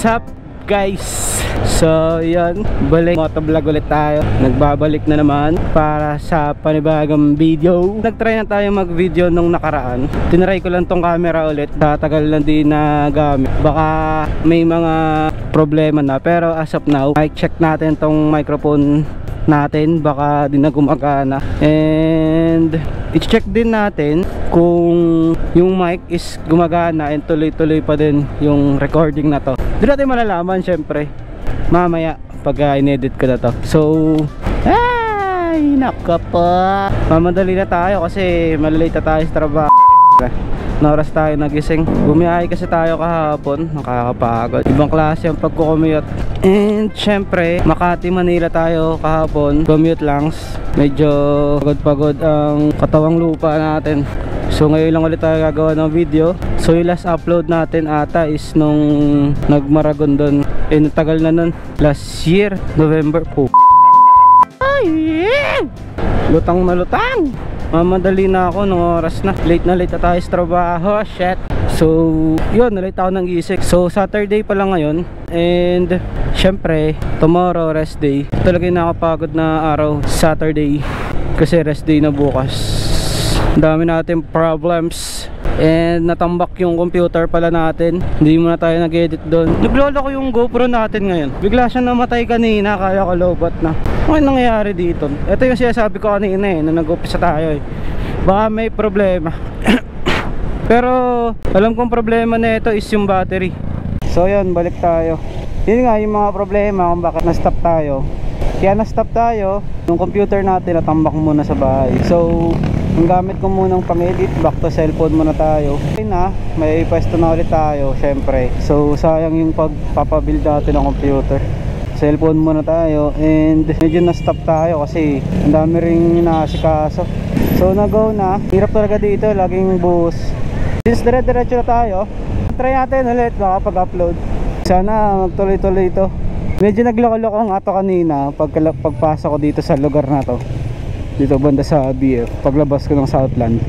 What's up guys? So yan, balik motovlog ulit tayo. Nagbabalik na naman para sa panibagong video. Nagtry na tayo mag video nung nakaraan. Tinry ko lang tong camera ulit. Tatagal na din na gamit. Baka may mga problema na. Pero as of now, mic check natin tong microphone natin. Baka di na gumagana. And i-check din natin kung yung mic is gumagana and tuloy-tuloy pa din yung recording na to. Di natin malalaman syempre mamaya pag in-edit ko na to. So ay naka po, mamadali na tayo kasi malalate na tayo sa trabaho. Na oras tayo nagising. Bumiyahe kasi tayo kahapon. Nakakapagod. Ibang klase ang pagkukommute. And syempre Makati, Manila tayo kahapon. Commute lang. Medyo pagod-pagod ang katawang lupa natin. So ngayon lang ulit tayo gagawa ng video. So yung last upload natin ata is nung nagmaragon doon. Tagal na nun. Last year November po. Ay, lutang na lutang. Mamadali na ako ng oras na. Late na tayo sa trabaho. Shit. So yun, nalate ako ng gising. So Saturday pa lang ngayon. And syempre tomorrow rest day. Talaga yung nakapagod na araw Saturday kasi rest day na bukas. Dami natin problems. And natambak yung computer pala natin. Hindi muna tayo nag-edit doon. Naglolo ko yung GoPro natin ngayon. Bigla siya namatay kanina. Kaya ko lowbat na. Ano nangyayari dito? Ito yung sinasabi ko kanina na nag-upisa tayo Baka may problema. Pero alam kong problema na ito is yung battery. So yun, balik tayo. Yun nga yung mga problema kung bakit na-stop tayo. Kaya na-stop tayo, yung computer natin natambak muna sa bahay. So ang gamit ko munang pang-edit, back to cellphone muna tayo. Okay na, may pwesto na ulit tayo syempre. So sayang yung pagpapabuild natin ng computer. Cellphone muna tayo. And medyo na-stop tayo kasi ang dami ring inaasikaso. So na-go na. Hirap talaga dito, laging buhos. Since dire-diretso na tayo, try natin ulit makapag-upload. Sana magtuloy-tuloy ito. Medyo nagloko-loko nga to kanina pagpasok ko dito sa lugar na to, dito banda sa BF, paglabas ko ng Southland.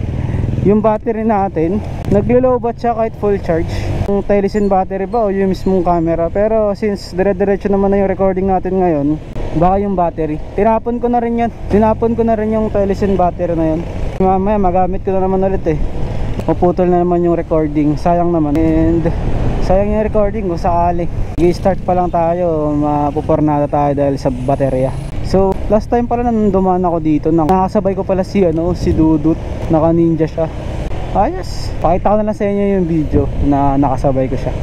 Yung battery natin naglo-lowbat siya kahit full charge. Yung Telesin battery ba o yung mismong camera. Pero since dire-diretso naman na yung recording natin ngayon, baka yung battery. Tinapon ko na rin yan. Tinapon ko na rin yung Telesin battery na yun. Mamaya magamit ko na naman ulit Maputol na naman yung recording. Sayang naman. And sayang yung recording kung sakali. I-start pa lang tayo, mapupornada tayo dahil sa baterya. So last time pala nang dumaan ako dito, nakasabay ko pala si Dudut. Naka ninja siya. Ayos. Pakita ko na lang sa inyo yung video na nakasabay ko siya.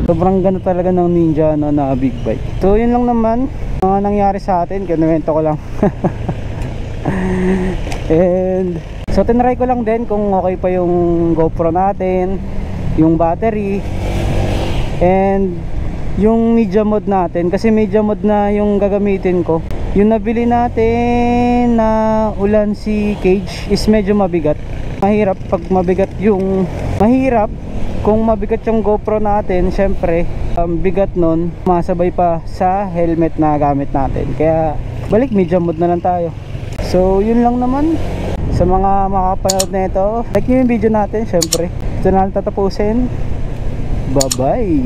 Sobrang ganda talaga ng Ninja na big bike. So yun lang naman mga nangyari sa atin, kinuwento ko lang. And so tinry ko lang din kung okay pa yung GoPro natin, yung battery, and yung media mode natin. Kasi media mode na yung gagamitin ko. Yung nabili natin na Ulanzi cage is medyo mabigat. Mahirap pag mabigat yung kung mabigat yung GoPro natin, syempre bigat nun, masabay pa sa helmet na gamit natin. Kaya balik media mode na lang tayo. So yun lang naman. Sa mga makapanood na ito, like nyo yung video natin syempre. Ito na lang tatapusin. Bye bye.